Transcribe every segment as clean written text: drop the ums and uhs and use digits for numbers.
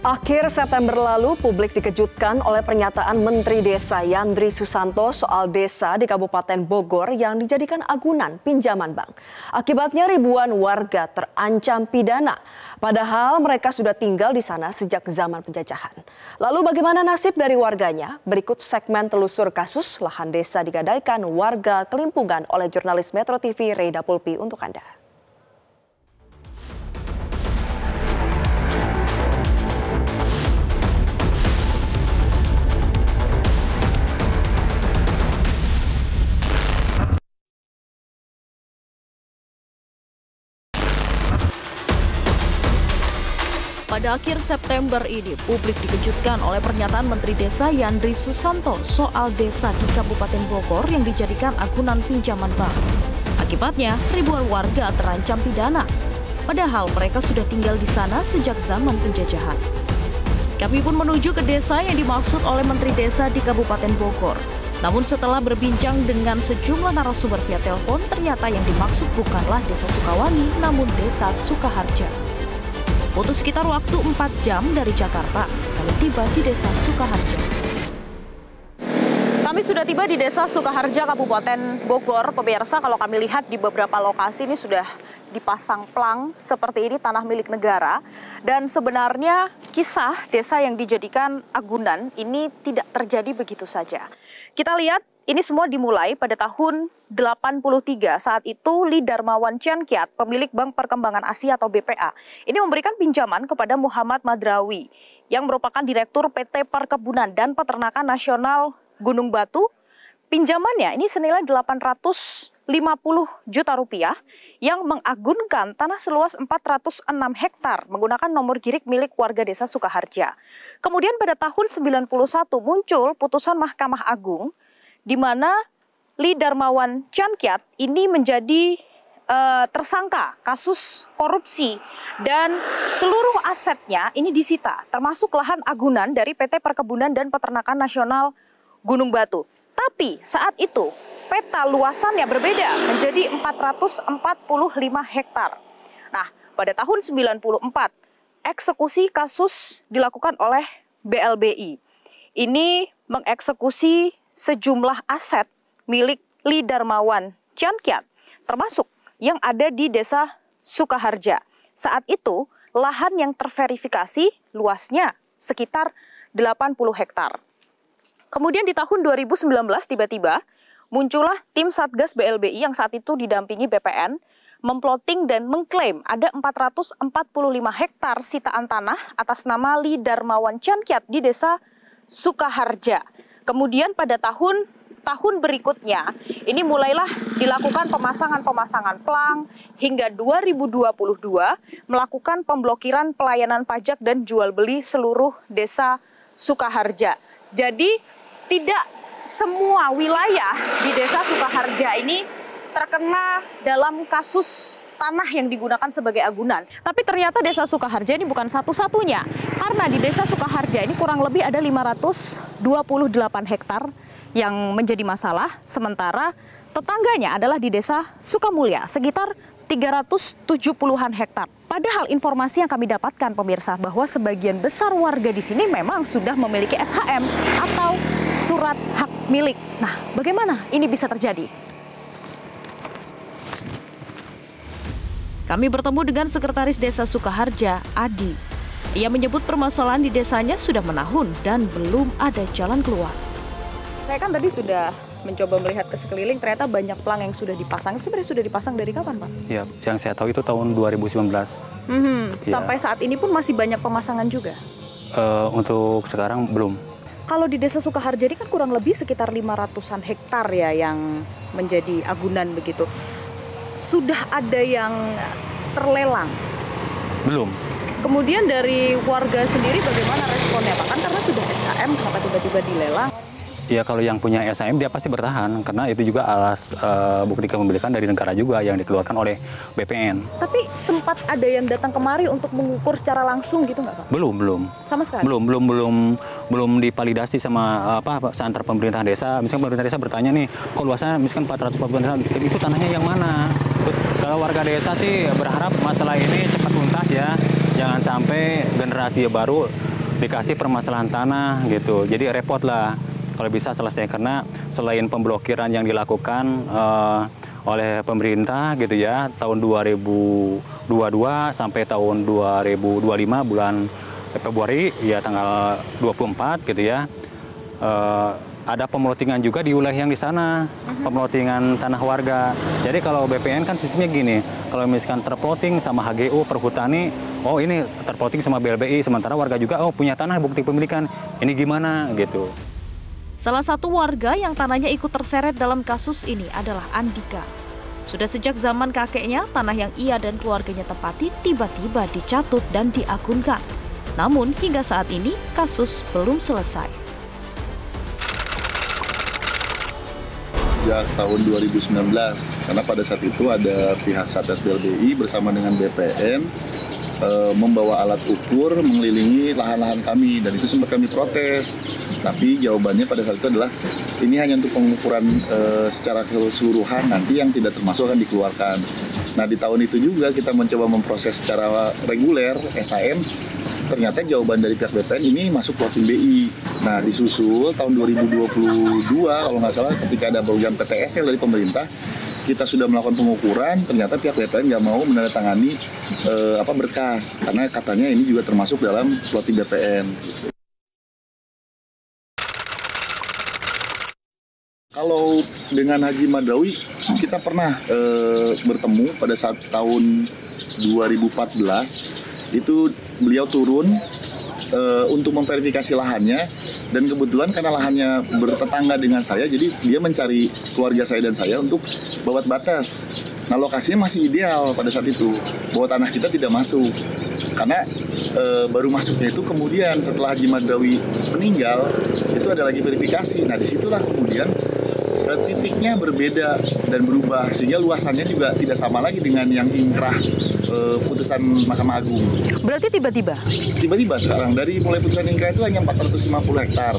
Akhir September lalu, publik dikejutkan oleh pernyataan Menteri Desa Yandri Susanto soal desa di Kabupaten Bogor yang dijadikan agunan pinjaman bank. Akibatnya ribuan warga terancam pidana, padahal mereka sudah tinggal di sana sejak zaman penjajahan. Lalu bagaimana nasib dari warganya? Berikut segmen telusur kasus lahan desa digadaikan warga Kelimpungan oleh jurnalis Metro TV Reyda Pulpi untuk Anda. Pada akhir September ini, publik dikejutkan oleh pernyataan Menteri Desa Yandri Susanto soal desa di Kabupaten Bogor yang dijadikan agunan pinjaman bank. Akibatnya, ribuan warga terancam pidana, padahal mereka sudah tinggal di sana sejak zaman penjajahan. Kami pun menuju ke desa yang dimaksud oleh Menteri Desa di Kabupaten Bogor. Namun setelah berbincang dengan sejumlah narasumber via telepon, ternyata yang dimaksud bukanlah Desa Sukawangi, namun Desa Sukaharja. Butuh sekitar waktu 4 jam dari Jakarta, kami tiba di Desa Sukaharja. Kami sudah tiba di Desa Sukaharja, Kabupaten Bogor. Pemirsa, kalau kami lihat di beberapa lokasi ini sudah dipasang plang seperti ini, tanah milik negara. Dan sebenarnya kisah desa yang dijadikan agunan ini tidak terjadi begitu saja. Kita lihat ini semua dimulai pada tahun 83. Saat itu Lee Darmawan Ciankiat, pemilik Bank Perkembangan Asia atau BPA, ini memberikan pinjaman kepada Muhammad Madrawi yang merupakan Direktur PT Perkebunan dan Peternakan Nasional Gunung Batu. Pinjamannya ini senilai 850 juta rupiah yang mengagunkan tanah seluas 406 hektar menggunakan nomor girik milik warga Desa Sukaharja. Kemudian pada tahun 91 muncul putusan Mahkamah Agung di mana Lee Darmawan Ciankiat ini menjadi tersangka kasus korupsi dan seluruh asetnya ini disita, termasuk lahan agunan dari PT Perkebunan dan Peternakan Nasional Gunung Batu. Tapi saat itu peta luasannya berbeda menjadi 445 hektar. Nah, pada tahun 94 eksekusi kasus dilakukan oleh BLBI. Ini mengeksekusi sejumlah aset milik Lee Darmawan Ciankiat, termasuk yang ada di Desa Sukaharja. Saat itu, lahan yang terverifikasi luasnya sekitar 80 hektar. Kemudian di tahun 2019 tiba-tiba muncullah tim Satgas BLBI yang saat itu didampingi BPN, memploting dan mengklaim ada 445 hektar sitaan tanah atas nama Lee Darmawan Ciankiat di Desa Sukaharja. Kemudian pada tahun berikutnya, ini mulailah dilakukan pemasangan plang hingga 2022 melakukan pemblokiran pelayanan pajak dan jual beli seluruh Desa Sukaharja. Jadi tidak semua wilayah di Desa Sukaharja ini terkena dalam kasus tanah yang digunakan sebagai agunan. Tapi ternyata Desa Sukaharja ini bukan satu-satunya. Karena di Desa Sukaharja ini kurang lebih ada 528 hektar yang menjadi masalah. Sementara tetangganya adalah di Desa Sukamulya, sekitar 370-an hektar. Padahal informasi yang kami dapatkan pemirsa bahwa sebagian besar warga di sini memang sudah memiliki SHM atau surat hak milik. Nah, bagaimana ini bisa terjadi? Kami bertemu dengan Sekretaris Desa Sukaharja, Adi. Ia menyebut permasalahan di desanya sudah menahun dan belum ada jalan keluar. Saya kan tadi sudah mencoba melihat ke sekeliling, ternyata banyak plang yang sudah dipasang. Itu sebenarnya sudah dipasang dari kapan, Pak? Ya, yang saya tahu itu tahun 2019. Ya. Sampai saat ini pun masih banyak pemasangan juga? Untuk sekarang belum. Kalau di Desa Sukaharja ini kan kurang lebih sekitar 500-an hektar ya yang menjadi agunan begitu. Sudah ada yang terlelang? Belum. Kemudian dari warga sendiri bagaimana responnya, Pak? Kan karena sudah SHM, kenapa tiba-tiba dilelang? Ya kalau yang punya SHM dia pasti bertahan, karena itu juga alas bukti kepemilikan dari negara juga yang dikeluarkan oleh BPN. Tapi sempat ada yang datang kemari untuk mengukur secara langsung gitu nggak, Pak? Belum. Sama sekali? Belum divalidasi sama antar pemerintah desa. Misalkan pemerintah desa bertanya nih, kok luasnya misalkan 440 itu tanahnya yang mana? Kalau warga desa sih berharap masalah ini cepat tuntas ya. Jangan sampai generasi baru dikasih permasalahan tanah gitu. Jadi repot lah kalau bisa selesai, karena selain pemblokiran yang dilakukan oleh pemerintah gitu ya tahun 2022 sampai tahun 2025 bulan Februari ya tanggal 24 gitu ya. Ada pemelotingan juga di wilayah yang di sana, pemelotingan tanah warga. Jadi kalau BPN kan sistemnya gini, kalau misalkan terploting sama HGU Perhutani, oh ini terploting sama BLBI, sementara warga juga oh punya tanah bukti pemilikan, ini gimana gitu. Salah satu warga yang tanahnya ikut terseret dalam kasus ini adalah Andika. Sudah sejak zaman kakeknya, tanah yang ia dan keluarganya tempati tiba-tiba dicatut dan diagunkan. Namun hingga saat ini kasus belum selesai. Sejak tahun 2019, karena pada saat itu ada pihak Satgas BLBI bersama dengan BPN membawa alat ukur mengelilingi lahan-lahan kami, dan itu sempat kami protes. Tapi jawabannya pada saat itu adalah ini hanya untuk pengukuran secara keseluruhan, nanti yang tidak termasuk akan dikeluarkan. Nah di tahun itu juga kita mencoba memproses secara reguler SAM. Ternyata jawaban dari pihak BPN ini masuk plotting BI. Nah disusul tahun 2022 kalau nggak salah ketika ada program PTSL dari pemerintah, kita sudah melakukan pengukuran, ternyata pihak BPN nggak mau menandatangani berkas karena katanya ini juga termasuk dalam plotting BPN. Kalau dengan Haji Madrawi kita pernah bertemu pada saat tahun 2014. Itu beliau turun untuk memverifikasi lahannya, dan kebetulan karena lahannya bertetangga dengan saya, jadi dia mencari keluarga saya dan saya untuk babat batas. Nah lokasinya masih ideal pada saat itu, bahwa tanah kita tidak masuk. Karena baru masuknya itu kemudian setelah Haji Madrawi meninggal, itu ada lagi verifikasi. Nah disitulah kemudian titiknya berbeda dan berubah, sehingga luasannya juga tidak sama lagi dengan yang inkrah putusan Mahkamah Agung. Berarti tiba-tiba sekarang dari mulai putusan inkrah itu hanya 450 hektar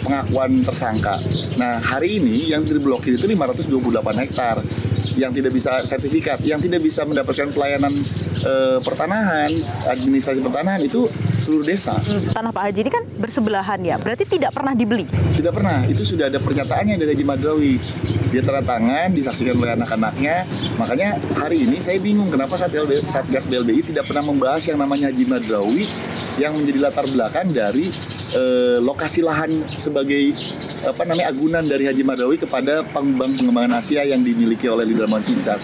pengakuan tersangka. Nah hari ini yang diblokir itu 528 hektar yang tidak bisa sertifikat, yang tidak bisa mendapatkan pelayanan pertanahan, administrasi pertanahan, itu seluruh desa. Tanah Pak Haji ini kan bersebelahan ya, berarti tidak pernah dibeli? Tidak pernah, itu sudah ada pernyataannya dari Haji Madrawi. Dia tanda tangan, disaksikan oleh anak-anaknya. Makanya hari ini saya bingung kenapa Satgas BLBI tidak pernah membahas yang namanya Haji Madrawi yang menjadi latar belakang dari lokasi lahan sebagai agunan dari Haji Madrawi kepada Bank Pengembangan Asia yang dimiliki oleh Lidraman Cincat.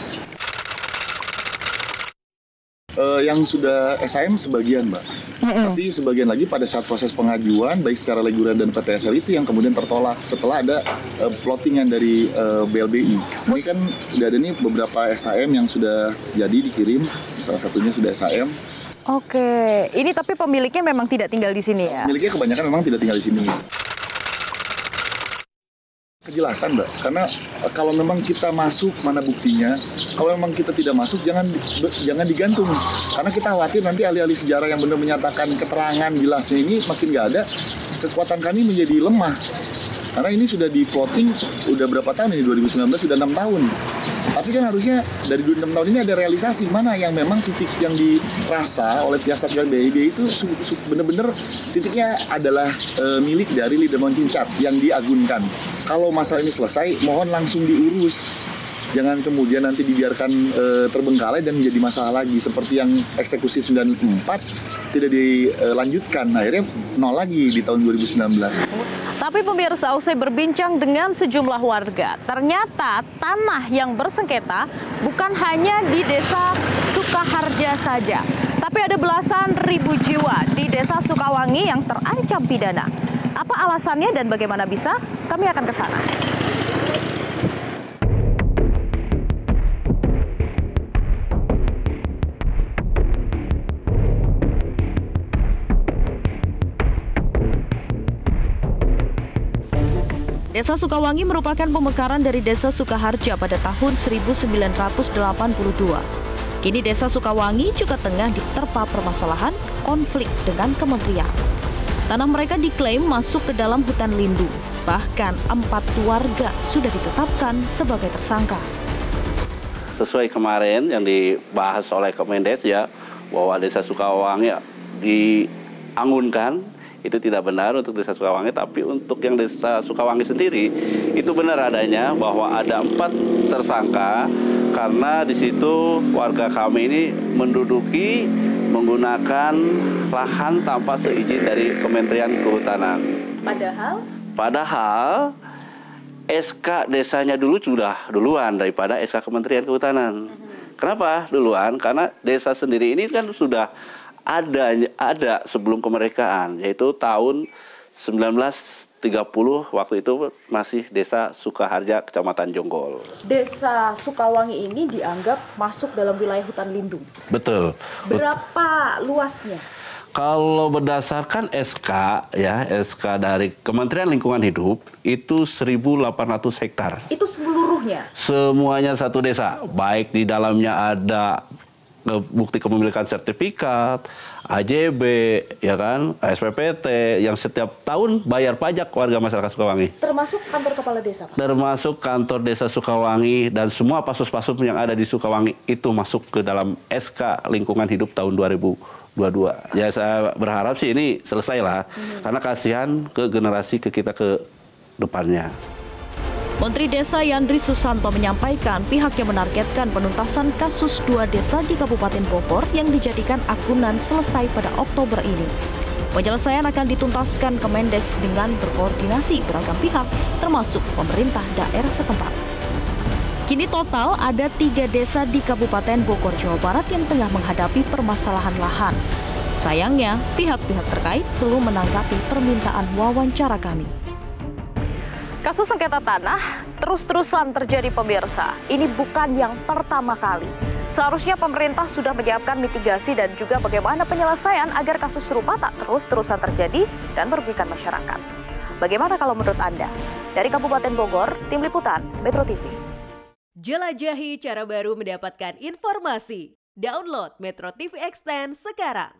Yang sudah SAM sebagian, Mbak. Tapi sebagian lagi pada saat proses pengajuan, baik secara reguler dan PTSL itu yang kemudian tertolak setelah ada plottingan dari BLBI. Ini kan udah ada nih beberapa SAM yang sudah jadi dikirim, salah satunya sudah SAM. Oke, ini tapi pemiliknya memang tidak tinggal di sini ya? Pemiliknya kebanyakan memang tidak tinggal di sini. Kejelasan, Mbak, karena kalau memang kita masuk, mana buktinya? Kalau memang kita tidak masuk, jangan digantung. Karena kita khawatir nanti ahli-ahli sejarah yang benar menyatakan keterangan jelasnya ini makin nggak ada, kekuatan kami menjadi lemah. Karena ini sudah di-plotting, udah berapa tahun ini, 2019, sudah 6 tahun. Tapi kan harusnya dari 6 tahun ini ada realisasi mana yang memang titik yang dirasa oleh pihak Satgas BLBI itu benar-benar titiknya adalah milik dari Lidraman Cincat yang diagunkan. Kalau masalah ini selesai, mohon langsung diurus. Jangan kemudian nanti dibiarkan terbengkalai dan menjadi masalah lagi. Seperti yang eksekusi 94 tidak dilanjutkan, akhirnya nol lagi di tahun 2019. Tapi pemirsa, usai berbincang dengan sejumlah warga, ternyata tanah yang bersengketa bukan hanya di Desa Sukaharja saja, tapi ada belasan ribu jiwa di Desa Sukawangi yang terancam pidana. Apa alasannya dan bagaimana bisa? Kami akan ke sana. Desa Sukawangi merupakan pemekaran dari Desa Sukaharja pada tahun 1982. Kini Desa Sukawangi juga tengah diterpa permasalahan konflik dengan kementerian. Tanah mereka diklaim masuk ke dalam hutan lindung. Bahkan 4 warga sudah ditetapkan sebagai tersangka. Sesuai kemarin yang dibahas oleh Kemendes ya, bahwa Desa Sukawangi diangunkan itu tidak benar untuk Desa Sukawangi, tapi untuk yang Desa Sukawangi sendiri itu benar adanya bahwa ada 4 tersangka karena di situ warga kami ini menduduki menggunakan lahan tanpa seizin dari Kementerian Kehutanan. Padahal SK desanya dulu sudah duluan daripada SK Kementerian Kehutanan. Kenapa duluan? Karena desa sendiri ini kan sudah ada sebelum kemerdekaan, yaitu tahun 1930, waktu itu masih Desa Sukaharja, Kecamatan Jonggol. Desa Sukawangi ini dianggap masuk dalam wilayah hutan lindung. Betul. Berapa luasnya? Kalau berdasarkan SK dari Kementerian Lingkungan Hidup itu 1.800 hektar. Itu seluruhnya? Semuanya satu desa, baik di dalamnya ada bukti kepemilikan sertifikat, AJB, ya kan, SPPT yang setiap tahun bayar pajak warga masyarakat Sukawangi. Termasuk kantor kepala desa, Pak? Termasuk kantor desa Sukawangi dan semua pasus-pasus yang ada di Sukawangi itu masuk ke dalam SK Lingkungan Hidup tahun 2022. Ya saya berharap sih ini selesai lah, karena kasihan ke generasi kita ke depannya. Menteri Desa Yandri Susanto menyampaikan pihaknya menargetkan penuntasan kasus 2 desa di Kabupaten Bogor yang dijadikan agunan selesai pada Oktober ini. Penyelesaian akan dituntaskan Kemendes dengan berkoordinasi beragam pihak, termasuk pemerintah daerah setempat. Kini total ada 3 desa di Kabupaten Bogor, Jawa Barat yang tengah menghadapi permasalahan lahan. Sayangnya, pihak-pihak terkait belum menanggapi permintaan wawancara kami. Kasus sengketa tanah terus-terusan terjadi, pemirsa. Ini bukan yang pertama kali. Seharusnya pemerintah sudah menyiapkan mitigasi dan juga bagaimana penyelesaian agar kasus serupa tak terus-terusan terjadi dan merugikan masyarakat. Bagaimana kalau menurut Anda? Dari Kabupaten Bogor, Tim Liputan, Metro TV. Jelajahi cara baru mendapatkan informasi. Download Metro TV Extend sekarang.